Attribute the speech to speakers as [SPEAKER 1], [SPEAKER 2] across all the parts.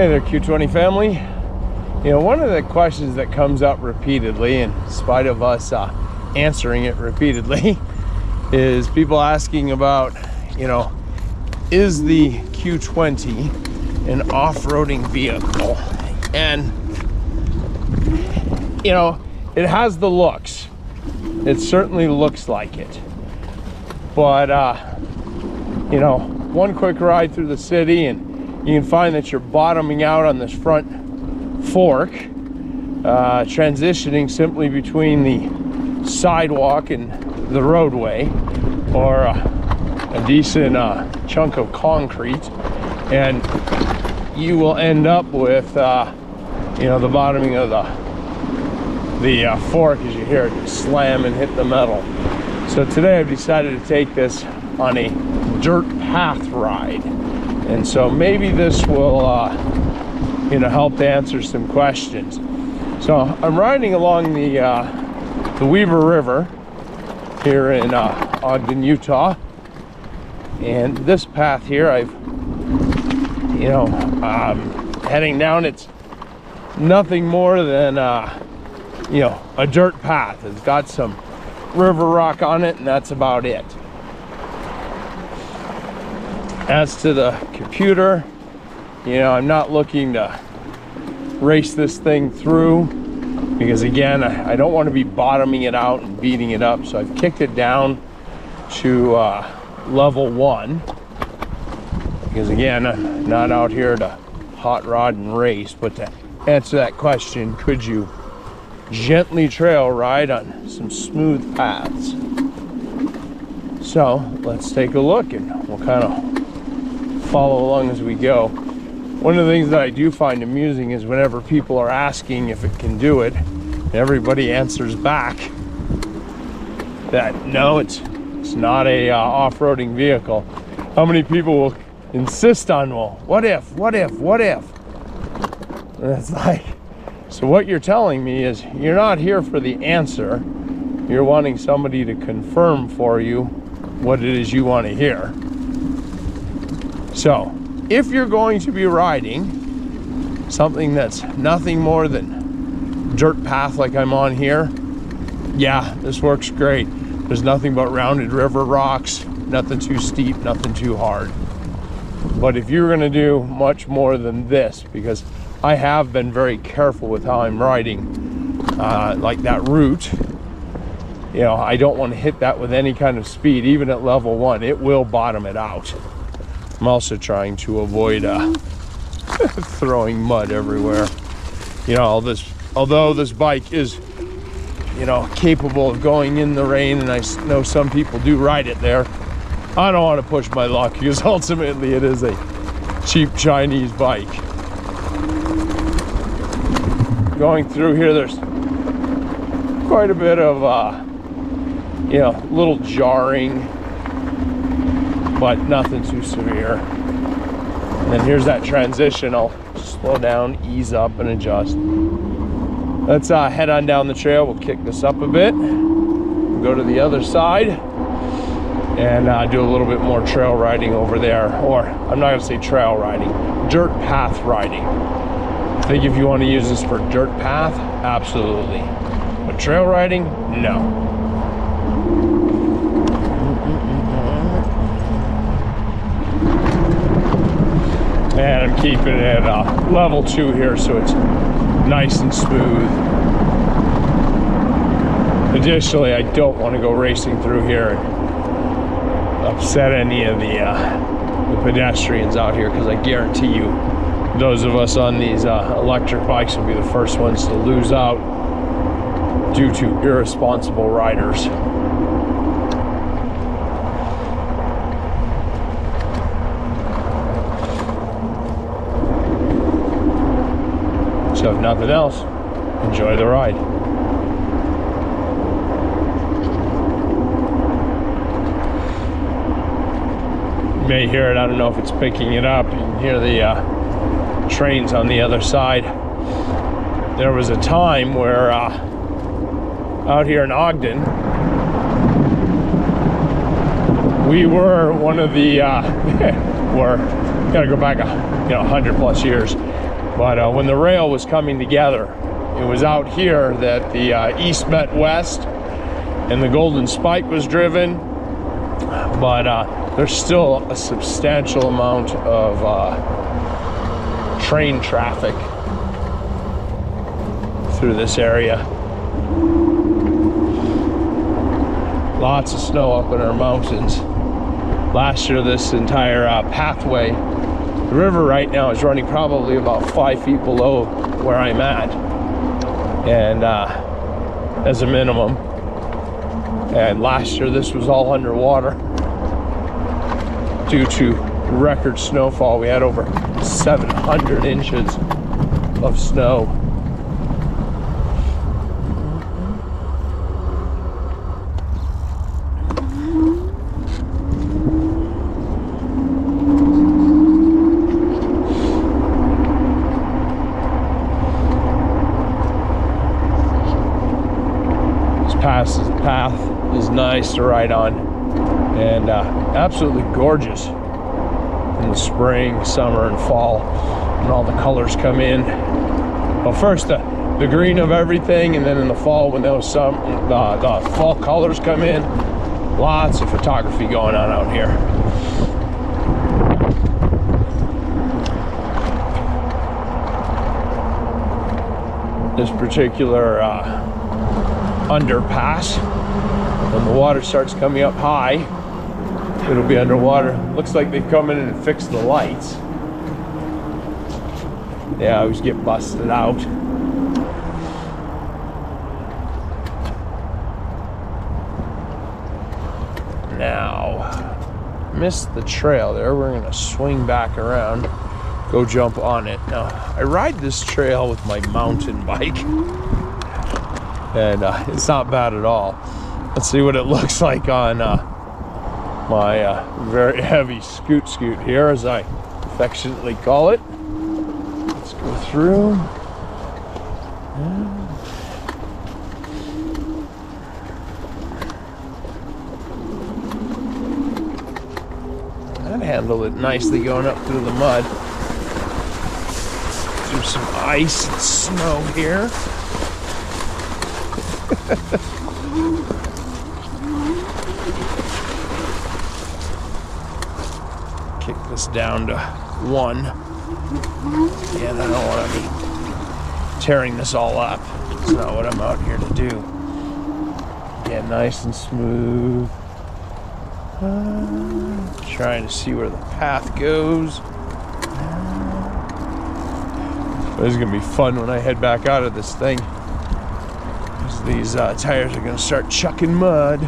[SPEAKER 1] Hey there, Q20 family. You know, one of the questions that comes up repeatedly, in spite of us answering it repeatedly, is people asking about, you know, is the Q20 an off-roading vehicle? And, you know, it has the looks. It certainly looks like it. But, you know, one quick ride through the city and you can find that you're bottoming out on this front fork, transitioning simply between the sidewalk and the roadway, or a decent chunk of concrete, and you will end up with, you know, the bottoming of the fork as you hear it slam and hit the metal. So today I've decided to take this on a dirt path ride. And so maybe this will, you know, help to answer some questions. So I'm riding along the Weaver River here in Ogden, Utah. And this path here, you know, heading down, it's nothing more than, you know, a dirt path. It's got some river rock on it, and that's about it. As to the computer, you know, I'm not looking to race this thing through because, again, I don't want to be bottoming it out and beating it up. So I've kicked it down to level 1 because, again, I'm not out here to hot rod and race. But to answer that question, could you gently trail ride on some smooth paths? So let's take a look and we'll kind of follow along as we go. One of the things that I do find amusing is whenever people are asking if it can do it, everybody answers back that no, it's not a off-roading vehicle. How many people will insist on, well, what if? And it's like, so what you're telling me is you're not here for the answer. You're wanting somebody to confirm for you what it is you want to hear. So, if you're going to be riding something that's nothing more than dirt path like I'm on here, yeah, this works great. There's nothing but rounded river rocks, nothing too steep, nothing too hard. But if you're gonna do much more than this, because I have been very careful with how I'm riding, like that route, you know, I don't want to hit that with any kind of speed. Even at level 1, it will bottom it out. I'm also trying to avoid throwing mud everywhere. You know, although this bike is, you know, capable of going in the rain, and I know some people do ride it there, I don't want to push my luck because ultimately it is a cheap Chinese bike. Going through here, there's quite a bit of, you know, a little jarring, but nothing too severe. And then here's that transition. I'll slow down, ease up, and adjust. Let's head on down the trail. We'll kick this up a bit, go to the other side, and do a little bit more trail riding over there. Or I'm not gonna say trail riding, dirt path riding. I think if you want to use this for dirt path, absolutely. But trail riding, no. And I'm keeping it at level 2 here, so it's nice and smooth. Additionally, I don't want to go racing through here and upset any of the pedestrians out here, because I guarantee you, those of us on these electric bikes will be the first ones to lose out due to irresponsible riders. So if nothing else, enjoy the ride. You may hear it, I don't know if it's picking it up. You can hear the trains on the other side. There was a time where out here in Ogden, we were one of the, gotta go back 100 plus years. But when the rail was coming together, it was out here that the east met west and the Golden Spike was driven. But there's still a substantial amount of train traffic through this area. Lots of snow up in our mountains. Last year, this entire pathway, the river right now is running probably about 5 feet below where I'm at, and as a minimum. And last year, this was all underwater due to record snowfall. We had over 700 inches of snow. This path is nice to ride on, and absolutely gorgeous in the spring, summer, and fall when all the colors come in. Well, first the green of everything, and then in the fall when those the fall colors come in. Lots of photography going on out here. This particular underpass, when the water starts coming up high, it'll be underwater. Looks like they've come in and fixed the lights. They always get busted out. Now, missed the trail there. We're gonna swing back around, go jump on it. Now, I ride this trail with my mountain bike, and it's not bad at all. Let's see what it looks like on my very heavy scoot here, as I affectionately call it. Let's go through. That handled it nicely going up through the mud. Through some ice and snow here. Kick this down to 1. And I don't want to be tearing this all up. It's not what I'm out here to do. Get nice and smooth. Trying to see where the path goes. This is going to be fun when I head back out of this thing. These tires are going to start chucking mud.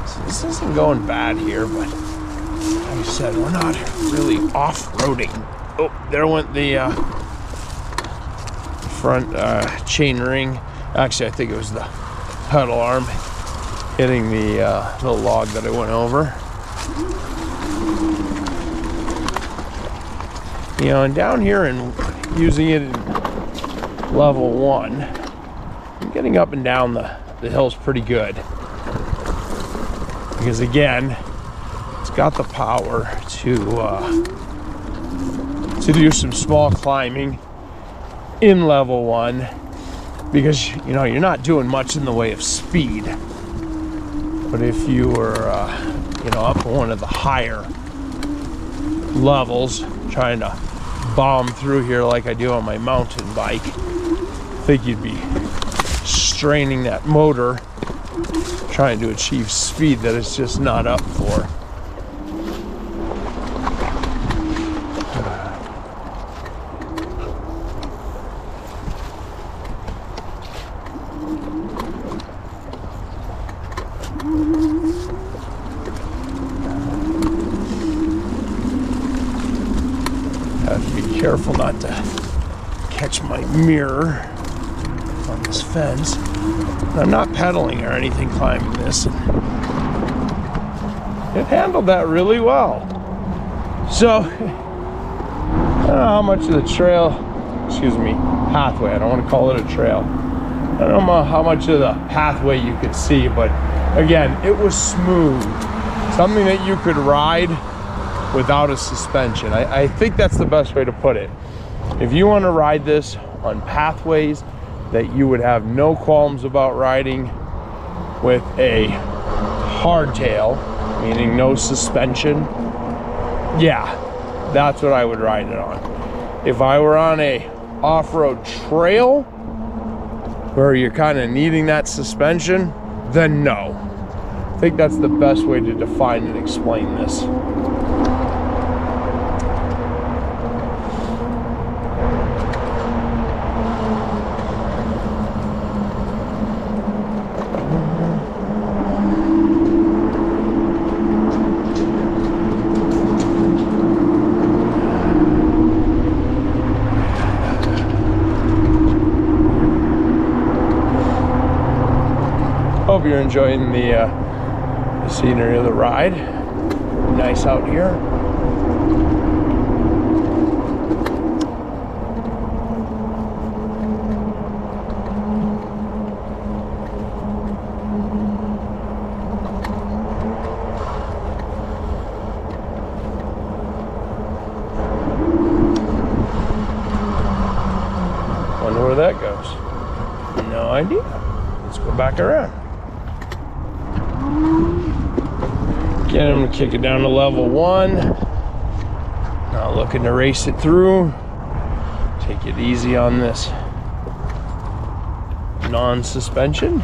[SPEAKER 1] So this isn't going bad here, but like I said, we're not really off-roading. Oh, there went the front chain ring. Actually, I think it was the pedal arm hitting the log that I went over. You know, and down here and using it in level 1, I'm getting up and down the hills pretty good. Because again, it's got the power to do some small climbing in level 1, because you know you're not doing much in the way of speed. But if you were you know, up on one of the higher levels, trying to bomb through here like I do on my mountain bike, I think you'd be straining that motor trying to achieve speed that it's just not up for. Have to be careful not to catch my mirror on this fence. I'm not pedaling or anything climbing this. It handled that really well. So, I don't know how much of the trail, pathway, I don't want to call it a trail. I don't know how much of the pathway you could see, but again, it was smooth. Something that you could ride without a suspension. I think that's the best way to put it. If you want to ride this on pathways that you would have no qualms about riding with a hardtail, meaning no suspension, yeah, that's what I would ride it on. If I were on a off-road trail where you're kind of needing that suspension, then no. I think that's the best way to define and explain this. Hope you're enjoying the scenery of the ride. Nice out here. Wonder where that goes. No idea. Let's go back around. Get him to kick it down to level 1. Not looking to race it through. Take it easy on this non-suspension.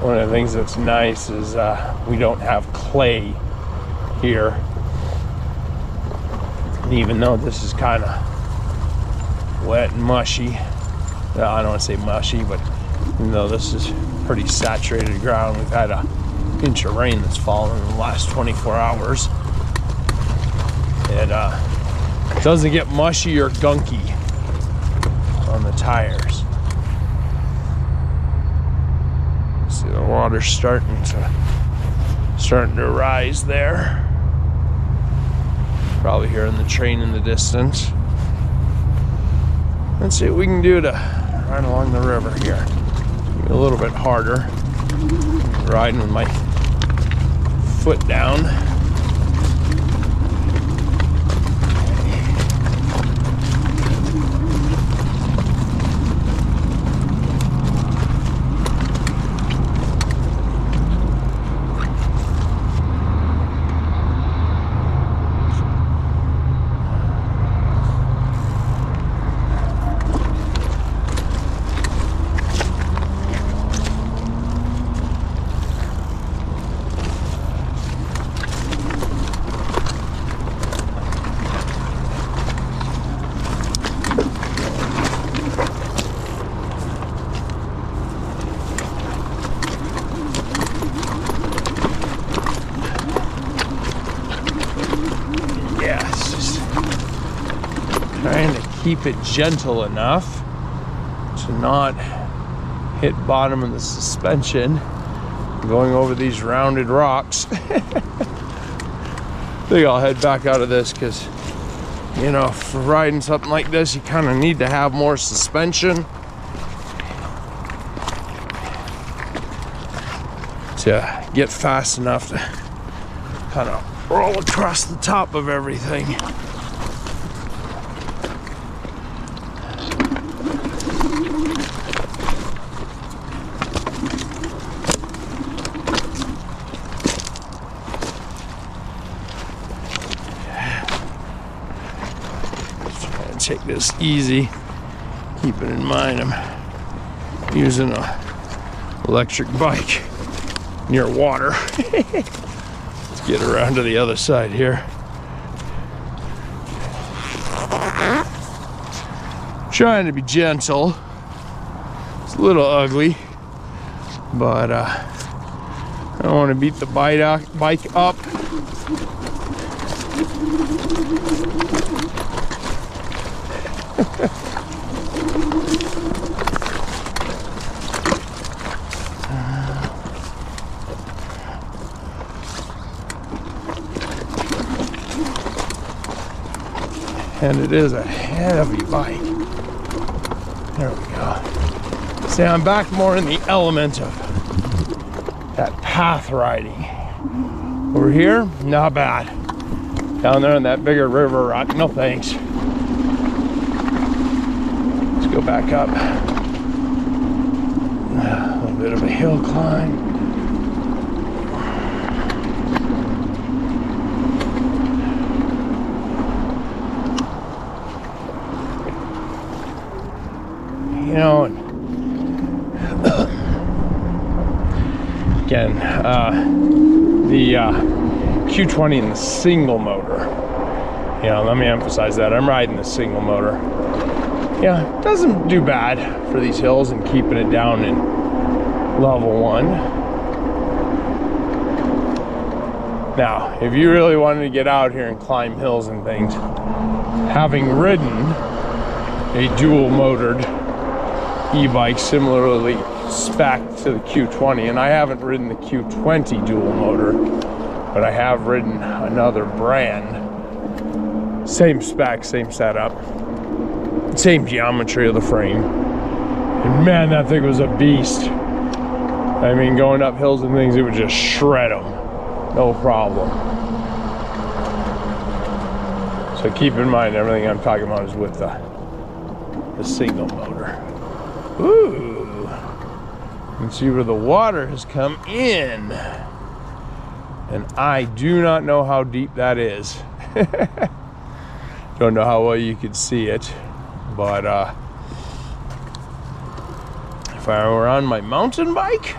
[SPEAKER 1] One of the things that's nice is we don't have clay here. And even though this is kind of wet and mushy, well, I don't want to say mushy, but even though this is pretty saturated ground, we've had an inch of rain that's fallen in the last 24 hours. It doesn't get mushy or gunky on the tires. See the water's starting to rise there. Probably hearing the train in the distance. Let's see what we can do to ride along the river here. A little bit harder. Riding with my foot down. Trying to keep it gentle enough to not hit bottom of the suspension going over these rounded rocks. I think I'll head back out of this because, you know, for riding something like this, you kind of need to have more suspension to get fast enough to kind of roll across the top of everything. Take this easy, keeping in mind I'm using an electric bike near water. Let's get around to the other side here. Trying to be gentle. It's a little ugly, but I don't want to beat the bike up. And it is a heavy bike. There we go. See, I'm back more in the element of that path riding. Over here, not bad. Down there on that bigger river rock, no thanks. Let's go back up. A little bit of a hill climb. You know, again, the Q20 in the single motor. You know, let me emphasize that. I'm riding the single motor. Yeah, it doesn't do bad for these hills and keeping it down in level 1. Now, if you really wanted to get out here and climb hills and things, having ridden a dual motored e-bike similarly spec'd to the Q20, and I haven't ridden the Q20 dual motor, but I have ridden another brand, same spec, same setup, same geometry of the frame, and man, that thing was a beast. I mean, going up hills and things, it would just shred them, no problem. So keep in mind, everything I'm talking about is with the single motor. Ooh, you can see where the water has come in, and I do not know how deep that is. Don't know how well you could see it, but if I were on my mountain bike,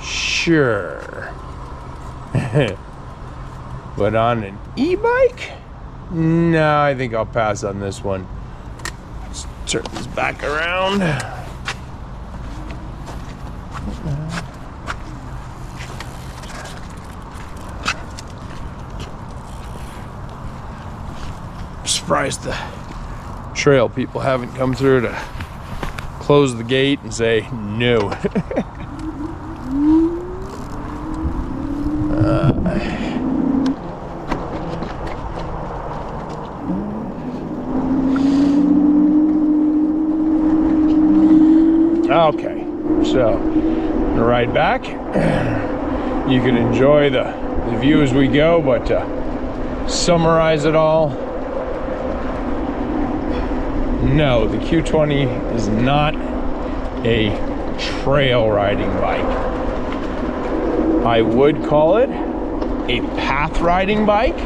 [SPEAKER 1] sure. But on an e-bike, no, I think I'll pass on this one. Let's turn this back around. Surprised the trail people haven't come through to close the gate and say no. Okay, so I'm gonna ride back. You can enjoy the view as we go, but to summarize it all, no, the Q20 is not a trail riding bike. I would call it a path riding bike.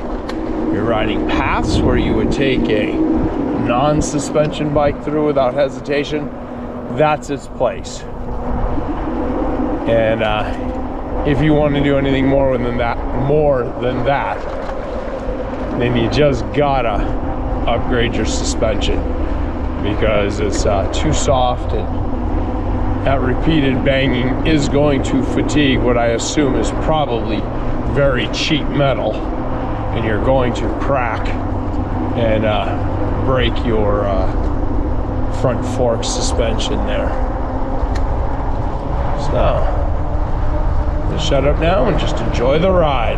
[SPEAKER 1] You're riding paths where you would take a non-suspension bike through without hesitation. That's its place. And if you want to do anything more than that, then you just gotta upgrade your suspension, because it's too soft, and that repeated banging is going to fatigue what I assume is probably very cheap metal, and you're going to crack and break your front fork suspension there. So, let's shut up now and just enjoy the ride.